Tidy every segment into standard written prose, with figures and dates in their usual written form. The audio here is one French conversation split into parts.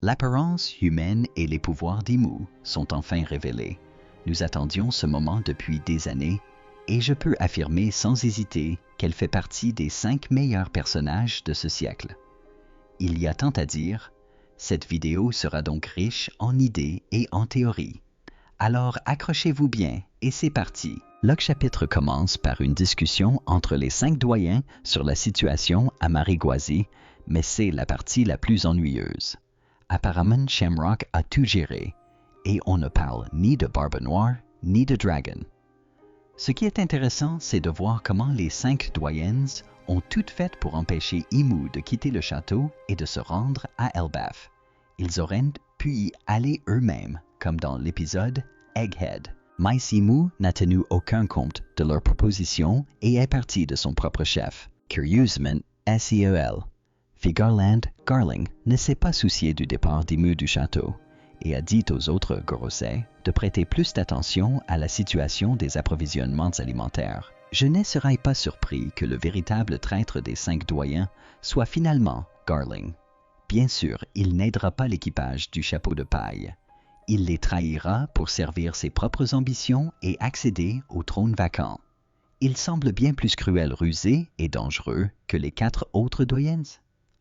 L'apparence humaine et les pouvoirs d'Imu sont enfin révélés. Nous attendions ce moment depuis des années et je peux affirmer sans hésiter qu'elle fait partie des 5 meilleurs personnages de ce siècle. Il y a tant à dire, cette vidéo sera donc riche en idées et en théories. Alors accrochez-vous bien et c'est parti. Le chapitre commence par une discussion entre les 5 doyens sur la situation à Marigoisi, mais c'est la partie la plus ennuyeuse. Apparemment, Shamrock a tout géré, et on ne parle ni de Barbe Noire, ni de Dragon. Ce qui est intéressant, c'est de voir comment les 5 doyennes ont tout fait pour empêcher Imu de quitter le château et de se rendre à Elbaf. Ils auraient pu y aller eux-mêmes, comme dans l'épisode Egghead. Mais Imu n'a tenu aucun compte de leur proposition et est parti de son propre chef. Curieusement, SEL. Figarland Garling ne s'est pas soucié du départ d'Imu du château et a dit aux autres Gorosei de prêter plus d'attention à la situation des approvisionnements alimentaires. Je ne serais pas surpris que le véritable traître des 5 doyens soit finalement Garling. Bien sûr, il n'aidera pas l'équipage du chapeau de paille. Il les trahira pour servir ses propres ambitions et accéder au trône vacant. Il semble bien plus cruel, rusé et dangereux que les 4 autres doyennes.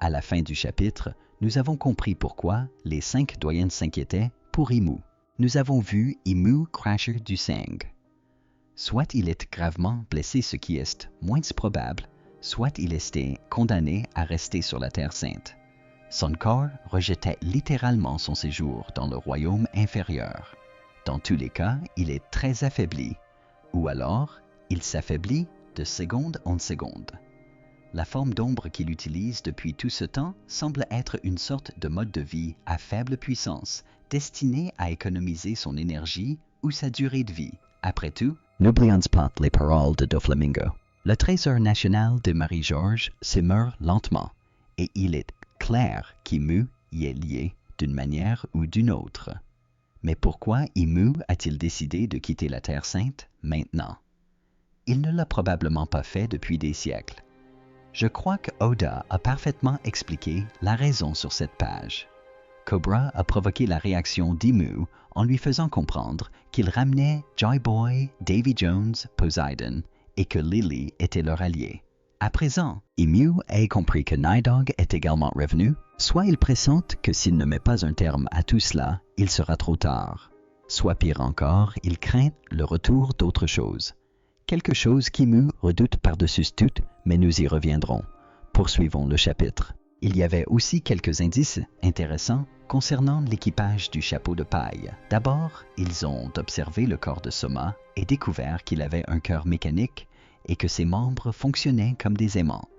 À la fin du chapitre, nous avons compris pourquoi les 5 doyennes s'inquiétaient pour Imu. Nous avons vu Imu Crasher du Sang. Soit il est gravement blessé, ce qui est moins probable, soit il était condamné à rester sur la Terre Sainte. Son corps rejetait littéralement son séjour dans le royaume inférieur. Dans tous les cas, il est très affaibli, ou alors il s'affaiblit de seconde en seconde. La forme d'ombre qu'il utilise depuis tout ce temps semble être une sorte de mode de vie à faible puissance, destiné à économiser son énergie ou sa durée de vie. Après tout, n'oublions pas les paroles de Doflamingo. Le trésor national de Marie-Georges se meurt lentement, et il est clair qu'Imu y est lié d'une manière ou d'une autre. Mais pourquoi Imu a-t-il décidé de quitter la Terre Sainte maintenant? Il ne l'a probablement pas fait depuis des siècles. Je crois que Oda a parfaitement expliqué la raison sur cette page. Cobra a provoqué la réaction d'Imu en lui faisant comprendre qu'il ramenait Joy Boy, Davy Jones, Poseidon et que Lily était leur allié. À présent, Imu a compris que Nightdog est également revenu, soit il pressente que s'il ne met pas un terme à tout cela, il sera trop tard. Soit pire encore, il craint le retour d'autre chose. Quelque chose qu'Imu redoute par-dessus tout, mais nous y reviendrons. Poursuivons le chapitre. Il y avait aussi quelques indices intéressants concernant l'équipage du chapeau de paille. D'abord, ils ont observé le corps de Soma et découvert qu'il avait un cœur mécanique et que ses membres fonctionnaient comme des aimants.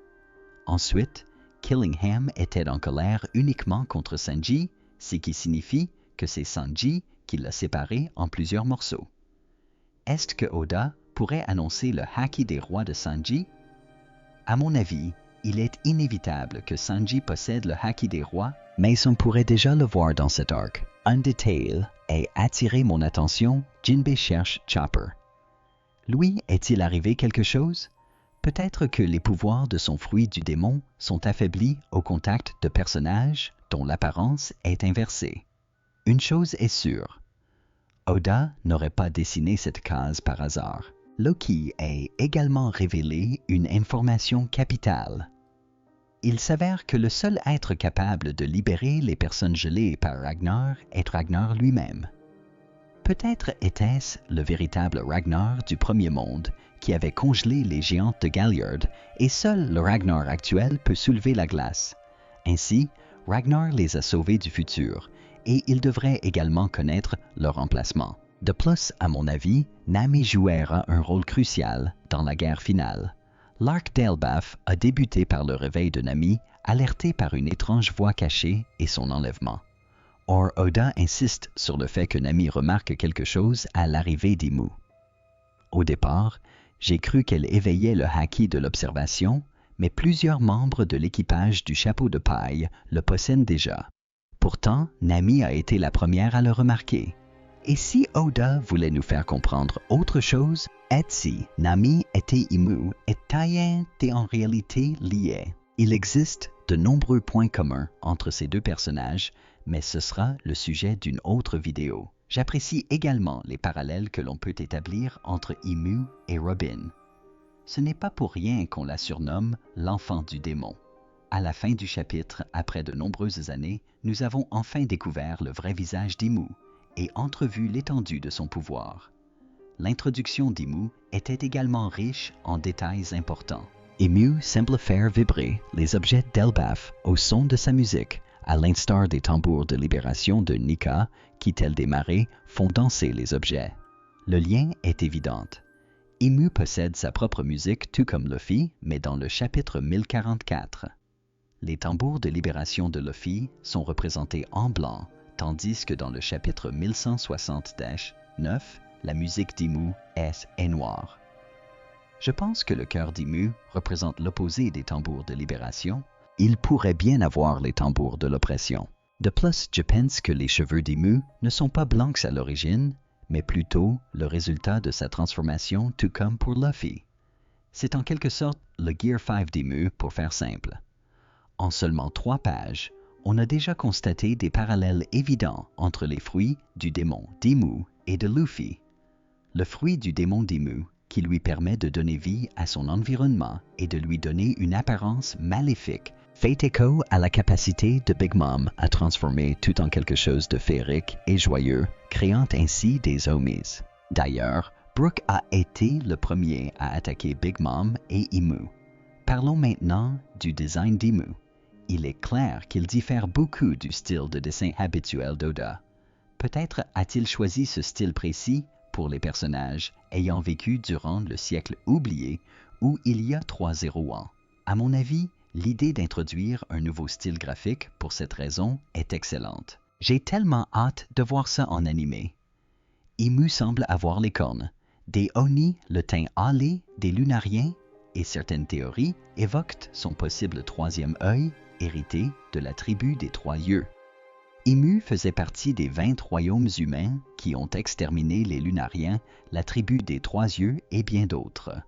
Ensuite, Killingham était en colère uniquement contre Sanji, ce qui signifie que c'est Sanji qui l'a séparé en plusieurs morceaux. Est-ce que Oda pourrait annoncer le haki des rois de Sanji? À mon avis, il est inévitable que Sanji possède le haki des rois, mais on pourrait déjà le voir dans cet arc. Un détail a attiré mon attention, Jinbei cherche Chopper. Lui, est-il arrivé quelque chose? Peut-être que les pouvoirs de son fruit du démon sont affaiblis au contact de personnages dont l'apparence est inversée. Une chose est sûre, Oda n'aurait pas dessiné cette case par hasard. Loki a également révélé une information capitale. Il s'avère que le seul être capable de libérer les personnes gelées par Ragnar est Ragnar lui-même. Peut-être était-ce le véritable Ragnar du premier monde qui avait congelé les géantes de Galliard et seul le Ragnar actuel peut soulever la glace. Ainsi, Ragnar les a sauvés du futur et il devrait également connaître leur emplacement. De plus, à mon avis, Nami jouera un rôle crucial dans la guerre finale. L'arc d'Elbaf a débuté par le réveil de Nami, alerté par une étrange voix cachée et son enlèvement. Or, Oda insiste sur le fait que Nami remarque quelque chose à l'arrivée d'Imu. Au départ, j'ai cru qu'elle éveillait le haki de l'observation, mais plusieurs membres de l'équipage du chapeau de paille le possèdent déjà. Pourtant, Nami a été la première à le remarquer. Et si Oda voulait nous faire comprendre autre chose, si Nami et Imu étaient en réalité liés. Il existe de nombreux points communs entre ces deux personnages, mais ce sera le sujet d'une autre vidéo. J'apprécie également les parallèles que l'on peut établir entre Imu et Robin. Ce n'est pas pour rien qu'on la surnomme l'enfant du démon. À la fin du chapitre, après de nombreuses années, nous avons enfin découvert le vrai visage d'Imu et entrevu l'étendue de son pouvoir. L'introduction d'Imu était également riche en détails importants. Imu semble faire vibrer les objets d'Elbaf au son de sa musique, à l'instar des tambours de libération de Nika qui, tels des marées, font danser les objets. Le lien est évident. Imu possède sa propre musique tout comme Luffy, mais dans le chapitre 1044. Les tambours de libération de Luffy sont représentés en blanc, tandis que dans le chapitre 1160-9, la musique d'Imu est noire. Je pense que le cœur d'Imu représente l'opposé des tambours de libération. Il pourrait bien avoir les tambours de l'oppression. De plus, je pense que les cheveux d'Imu ne sont pas blancs à l'origine, mais plutôt le résultat de sa transformation tout comme pour Luffy. C'est en quelque sorte le Gear 5 d'Imu pour faire simple. En seulement 3 pages, on a déjà constaté des parallèles évidents entre les fruits du démon d'Imu et de Luffy. Le fruit du démon d'Imu, qui lui permet de donner vie à son environnement et de lui donner une apparence maléfique, fait écho à la capacité de Big Mom à transformer tout en quelque chose de féerique et joyeux, créant ainsi des homies. D'ailleurs, Brook a été le premier à attaquer Big Mom et Imu. Parlons maintenant du design d'Imu. Il est clair qu'il diffère beaucoup du style de dessin habituel d'Oda. Peut-être a-t-il choisi ce style précis pour les personnages ayant vécu durant le siècle oublié ou il y a 3-0 ans. À mon avis, l'idée d'introduire un nouveau style graphique pour cette raison est excellente. J'ai tellement hâte de voir ça en animé. Imu semble avoir les cornes, des Oni le teint hâlé des Lunariens et certaines théories évoquent son possible 3e œil hérité de la tribu des 3 yeux. Imu faisait partie des 20 royaumes humains qui ont exterminé les Lunariens, la tribu des 3 yeux et bien d'autres.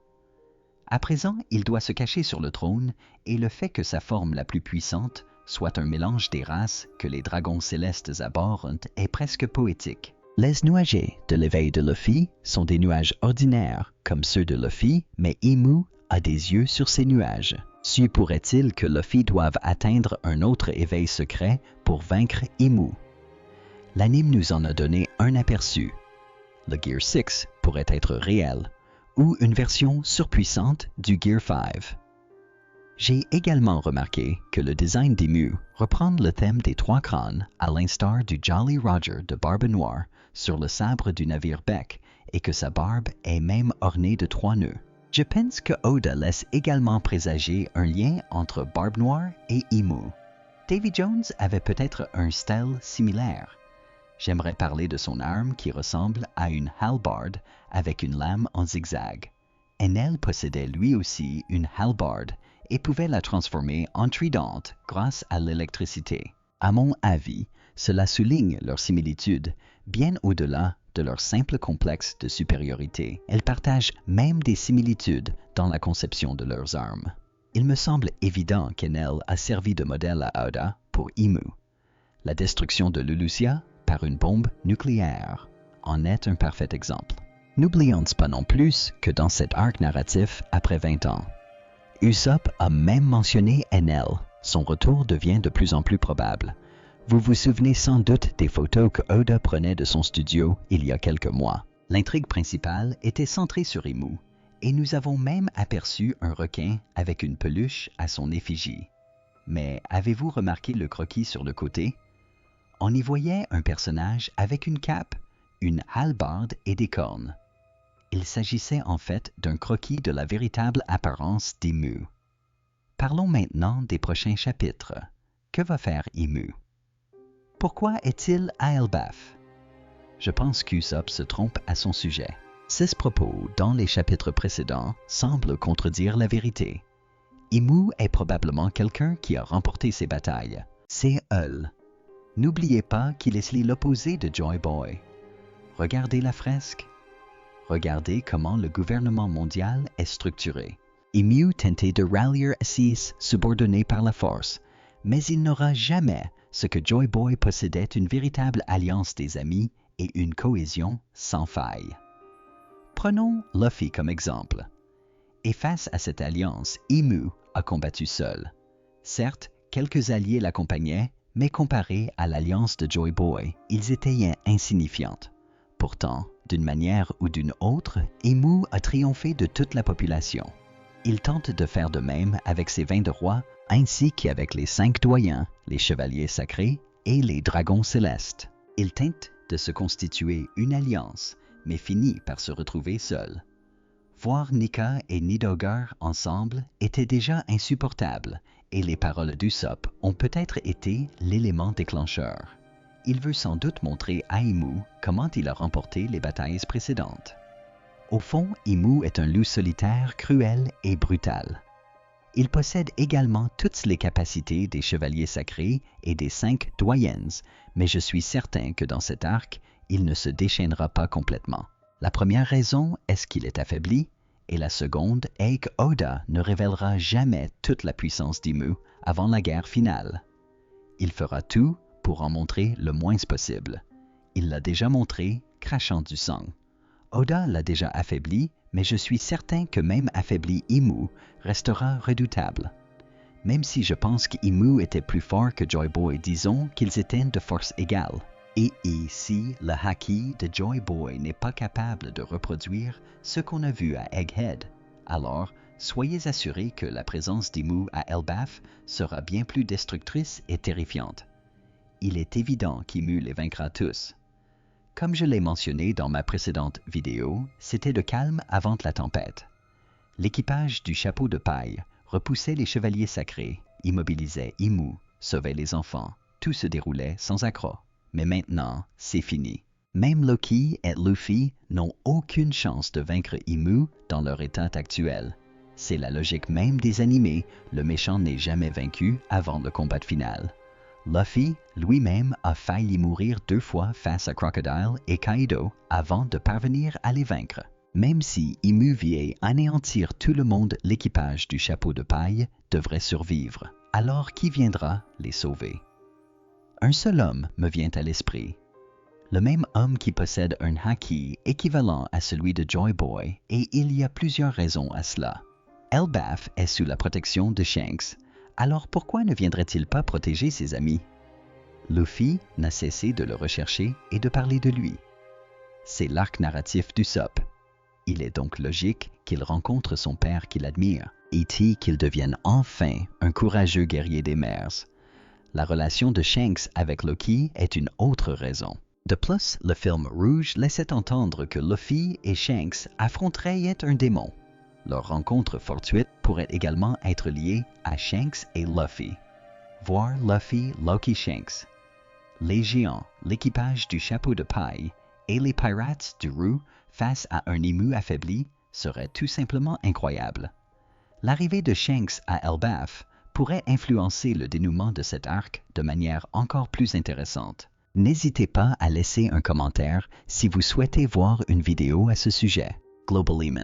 À présent, il doit se cacher sur le trône et le fait que sa forme la plus puissante soit un mélange des races que les dragons célestes abhorrent est presque poétique. Les nuages de l'éveil de Luffy sont des nuages ordinaires comme ceux de Luffy, mais Imu a des yeux sur ces nuages. Se pourrait-il que Luffy doive atteindre un autre éveil secret pour vaincre Imu? L'anime nous en a donné un aperçu. Le Gear 6 pourrait être réel, ou une version surpuissante du Gear 5. J'ai également remarqué que le design d'Imu reprend le thème des 3 crânes à l'instar du Jolly Roger de Barbe Noire sur le sabre du navire Beck et que sa barbe est même ornée de 3 nœuds. Je pense que Oda laisse également présager un lien entre Barbe Noire et Imu. Davy Jones avait peut-être un style similaire. J'aimerais parler de son arme qui ressemble à une hallebarde avec une lame en zigzag. Enel possédait lui aussi une hallebarde et pouvait la transformer en tridente grâce à l'électricité. À mon avis, cela souligne leur similitude, bien au-delà de leur simple complexe de supériorité. Elles partagent même des similitudes dans la conception de leurs armes. Il me semble évident qu'Enel a servi de modèle à Oda pour Imu. La destruction de Lulusia par une bombe nucléaire en est un parfait exemple. N'oublions pas non plus que dans cet arc narratif après 20 ans, Usopp a même mentionné Enel. Son retour devient de plus en plus probable. Vous vous souvenez sans doute des photos que Oda prenait de son studio il y a quelques mois. L'intrigue principale était centrée sur Imu, et nous avons même aperçu un requin avec une peluche à son effigie. Mais avez-vous remarqué le croquis sur le côté? On y voyait un personnage avec une cape, une hallebarde et des cornes. Il s'agissait en fait d'un croquis de la véritable apparence d'Imu. Parlons maintenant des prochains chapitres. Que va faire Imu? Pourquoi est-il à Elbaf? Je pense qu'Usopp se trompe à son sujet. Ces propos dans les chapitres précédents semblent contredire la vérité. Imu est probablement quelqu'un qui a remporté ses batailles. C'est Eul. N'oubliez pas qu'il est l'opposé de Joy Boy. Regardez la fresque. Regardez comment le gouvernement mondial est structuré. Imu tentait de rallier Acis subordonné par la force, mais il n'aura jamais ce que Joy Boy possédait une véritable alliance des amis et une cohésion sans faille. Prenons Luffy comme exemple. Et face à cette alliance, Imu a combattu seul. Certes, quelques alliés l'accompagnaient, mais comparés à l'alliance de Joy Boy, ils étaient insignifiantes. Pourtant, d'une manière ou d'une autre, Imu a triomphé de toute la population. Il tente de faire de même avec ses 20 rois, ainsi qu'avec les 5 doyens, les chevaliers sacrés et les dragons célestes. Il tente de se constituer une alliance, mais finit par se retrouver seul. Voir Nika et Nidogar ensemble était déjà insupportable, et les paroles d'Usopp ont peut-être été l'élément déclencheur. Il veut sans doute montrer à Imu comment il a remporté les batailles précédentes. Au fond, Imu est un loup solitaire, cruel et brutal. Il possède également toutes les capacités des chevaliers sacrés et des 5 doyennes, mais je suis certain que dans cet arc, il ne se déchaînera pas complètement. La première raison est qu'il est affaibli, et la seconde est que Oda ne révélera jamais toute la puissance d'Imu avant la guerre finale. Il fera tout pour en montrer le moins possible. Il l'a déjà montré, crachant du sang. Oda l'a déjà affaibli, mais je suis certain que même affaibli Imu restera redoutable. Même si je pense qu'Imu était plus fort que Joy Boy, disons qu'ils étaient de force égale. Et ici, le Haki de Joy Boy n'est pas capable de reproduire ce qu'on a vu à Egghead. Alors, soyez assurés que la présence d'Imu à Elbaf sera bien plus destructrice et terrifiante. Il est évident qu'Imu les vaincra tous. Comme je l'ai mentionné dans ma précédente vidéo, c'était le calme avant la tempête. L'équipage du chapeau de paille repoussait les chevaliers sacrés, immobilisait Imu, sauvait les enfants. Tout se déroulait sans accroc. Mais maintenant, c'est fini. Même Loki et Luffy n'ont aucune chance de vaincre Imu dans leur état actuel. C'est la logique même des animés, le méchant n'est jamais vaincu avant le combat final. Luffy lui-même a failli mourir 2 fois face à Crocodile et Kaido avant de parvenir à les vaincre. Même si Imu vient anéantir tout le monde, l'équipage du chapeau de paille devrait survivre. Alors qui viendra les sauver? Un seul homme me vient à l'esprit. Le même homme qui possède un haki équivalent à celui de Joy Boy, et il y a plusieurs raisons à cela. Elbaf est sous la protection de Shanks, alors pourquoi ne viendrait-il pas protéger ses amis? Luffy n'a cessé de le rechercher et de parler de lui. C'est l'arc narratif d'Usopp. Il est donc logique qu'il rencontre son père qu'il admire, et qu'il devienne enfin un courageux guerrier des mers. La relation de Shanks avec Loki est une autre raison. De plus, le film Rouge laissait entendre que Luffy et Shanks affronteraient un démon. Leur rencontre fortuite pourrait également être liée à Shanks et Luffy. Voir Luffy, Loki, Shanks, les géants, l'équipage du chapeau de paille et les pirates du Roux face à un Imu affaibli serait tout simplement incroyable. L'arrivée de Shanks à Elbaf pourrait influencer le dénouement de cet arc de manière encore plus intéressante. N'hésitez pas à laisser un commentaire si vous souhaitez voir une vidéo à ce sujet. Globalement,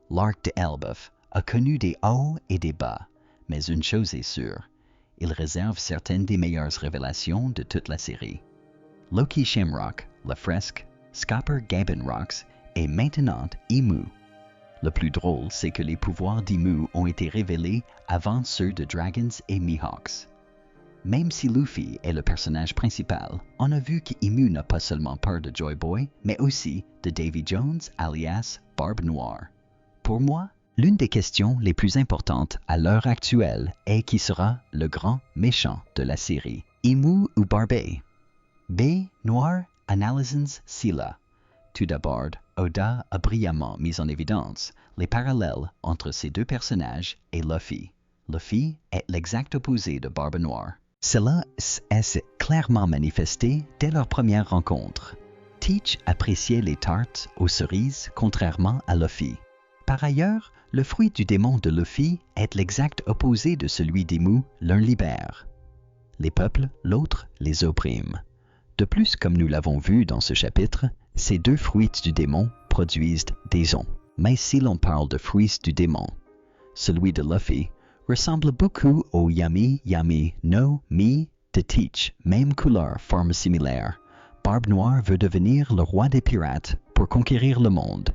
l'arc de Elbaf a connu des hauts et des bas, mais une chose est sûre, il réserve certaines des meilleures révélations de toute la série. Loki Shamrock, la fresque, Scopper Gaben Rocks et maintenant Imu. Le plus drôle, c'est que les pouvoirs d'Imu ont été révélés avant ceux de Dragons et Mihawks. Même si Luffy est le personnage principal, on a vu qu'Imu n'a pas seulement peur de Joy Boy, mais aussi de Davy Jones alias Barbe Noire. Pour moi, l'une des questions les plus importantes à l'heure actuelle est qui sera le grand méchant de la série, Imu ou Barbe? B. Noir, Analysons Scylla. Tout d'abord, Oda a brillamment mis en évidence les parallèles entre ces deux personnages et Luffy. Luffy est l'exact opposé de Barbe Noire. Cela s'est clairement manifesté dès leur première rencontre. Teach appréciait les tartes aux cerises contrairement à Luffy. Par ailleurs, le fruit du démon de Luffy est l'exact opposé de celui d'Imu, l'un libère les peuples, l'autre les opprime. De plus, comme nous l'avons vu dans ce chapitre, ces deux fruits du démon produisent des ons. Mais si l'on parle de fruits du démon, celui de Luffy ressemble beaucoup au Yami Yami no Mi de Teach, même couleur, forme similaire. Barbe Noire veut devenir le roi des pirates pour conquérir le monde.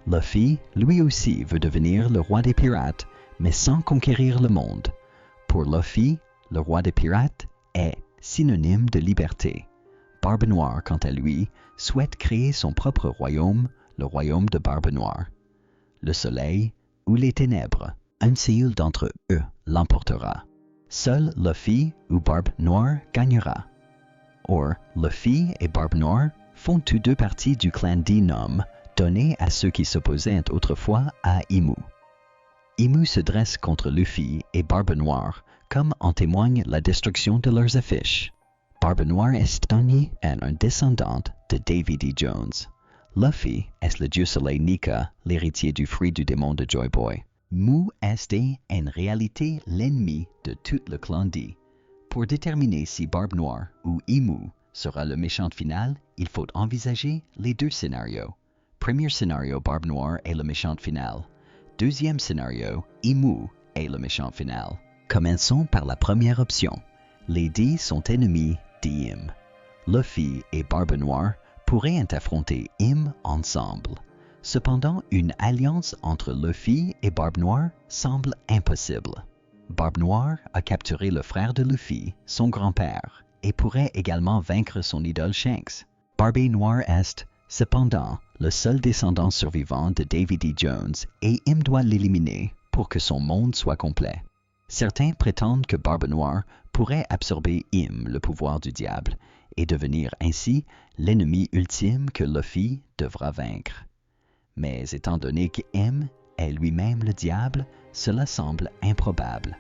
Luffy, lui aussi, veut devenir le roi des pirates, mais sans conquérir le monde. Pour Luffy, le roi des pirates est synonyme de liberté. Barbe Noire, quant à lui, souhaite créer son propre royaume, le royaume de Barbe Noire. Le soleil ou les ténèbres, un seul d'entre eux l'emportera. Seul Luffy ou Barbe Noire gagnera. Or, Luffy et Barbe Noire font tous deux partie du clan d'Inom, donné à ceux qui s'opposaient autrefois à Imu. Imu se dresse contre Luffy et Barbe Noire, comme en témoigne la destruction de leurs affiches. Barbe Noire est un descendant de Davy D. Jones. Luffy est le dieu soleil Nika, l'héritier du fruit du démon de Joy Boy. Mu est en réalité l'ennemi de tout le clan D. Pour déterminer si Barbe Noire ou Imu sera le méchant final, il faut envisager les deux scénarios. Premier scénario, Barbe Noire est le méchant final. Deuxième scénario, Imu est le méchant final. Commençons par la première option. Les D sont ennemis d'Im. Luffy et Barbe Noire pourraient affronter Im ensemble. Cependant, une alliance entre Luffy et Barbe Noire semble impossible. Barbe Noire a capturé le frère de Luffy, son grand-père, et pourrait également vaincre son idole Shanks. Barbe Noire est, cependant, le seul descendant survivant de Davy D. Jones et Im doit l'éliminer pour que son monde soit complet. Certains prétendent que Barbe Noire pourrait absorber Im, le pouvoir du diable, et devenir ainsi l'ennemi ultime que Luffy devra vaincre. Mais étant donné qu'Im est lui-même le diable, cela semble improbable.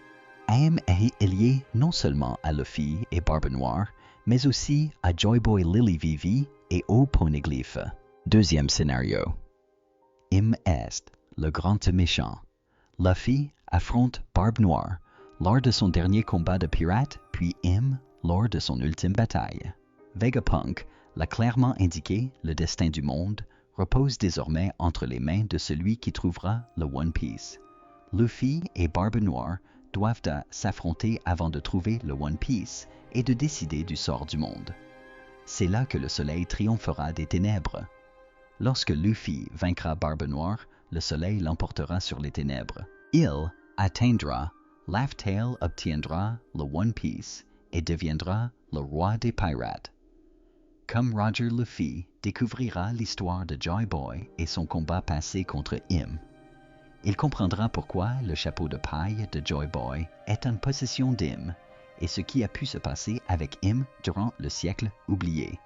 Im est lié non seulement à Luffy et Barbe Noire, mais aussi à Joy Boy Lily Vivi et au Poneglyph. Deuxième scénario. Im est le grand méchant. Luffy affronte Barbe Noire lors de son dernier combat de pirate, puis Im lors de son ultime bataille. Vegapunk l'a clairement indiqué, le destin du monde repose désormais entre les mains de celui qui trouvera le One Piece. Luffy et Barbe Noire doivent s'affronter avant de trouver le One Piece et de décider du sort du monde. C'est là que le soleil triomphera des ténèbres. Lorsque Luffy vaincra Barbe Noire, le soleil l'emportera sur les ténèbres. Il atteindra, Laugh Tale obtiendra le One Piece et deviendra le roi des pirates. Comme Roger Luffy découvrira l'histoire de Joy Boy et son combat passé contre Im, il comprendra pourquoi le chapeau de paille de Joy Boy est en possession d'Im et ce qui a pu se passer avec Im durant le siècle oublié.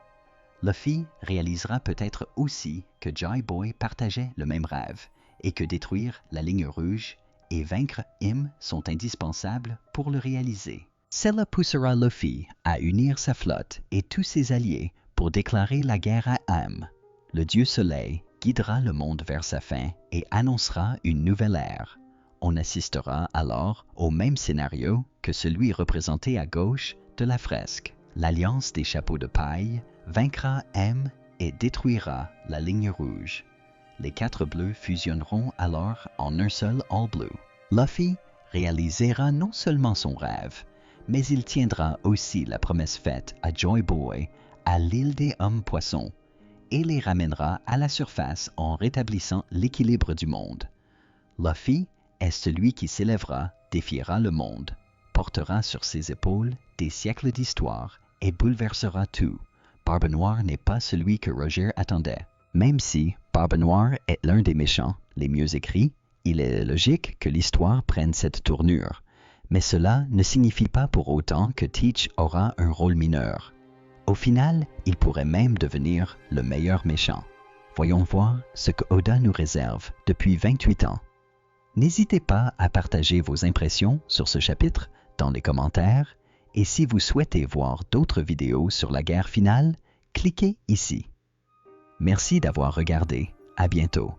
Luffy réalisera peut-être aussi que Joy Boy partageait le même rêve et que détruire la ligne rouge et vaincre Im sont indispensables pour le réaliser. Cela poussera Luffy à unir sa flotte et tous ses alliés pour déclarer la guerre à Im. Le dieu soleil guidera le monde vers sa fin et annoncera une nouvelle ère. On assistera alors au même scénario que celui représenté à gauche de la fresque. L'alliance des chapeaux de paille vaincra Im et détruira la ligne rouge. Les quatre bleus fusionneront alors en un seul All Blue. Luffy réalisera non seulement son rêve, mais il tiendra aussi la promesse faite à Joy Boy à l'île des Hommes-Poissons et les ramènera à la surface en rétablissant l'équilibre du monde. Luffy est celui qui s'élèvera, défiera le monde, portera sur ses épaules des siècles d'histoire et bouleversera tout. Barbe Noire n'est pas celui que Roger attendait. Même si Barbe Noire est l'un des méchants les mieux écrits, il est logique que l'histoire prenne cette tournure. Mais cela ne signifie pas pour autant que Teach aura un rôle mineur. Au final, il pourrait même devenir le meilleur méchant. Voyons voir ce que Oda nous réserve depuis 28 ans. N'hésitez pas à partager vos impressions sur ce chapitre dans les commentaires et si vous souhaitez voir d'autres vidéos sur la guerre finale, cliquez ici. Merci d'avoir regardé. À bientôt.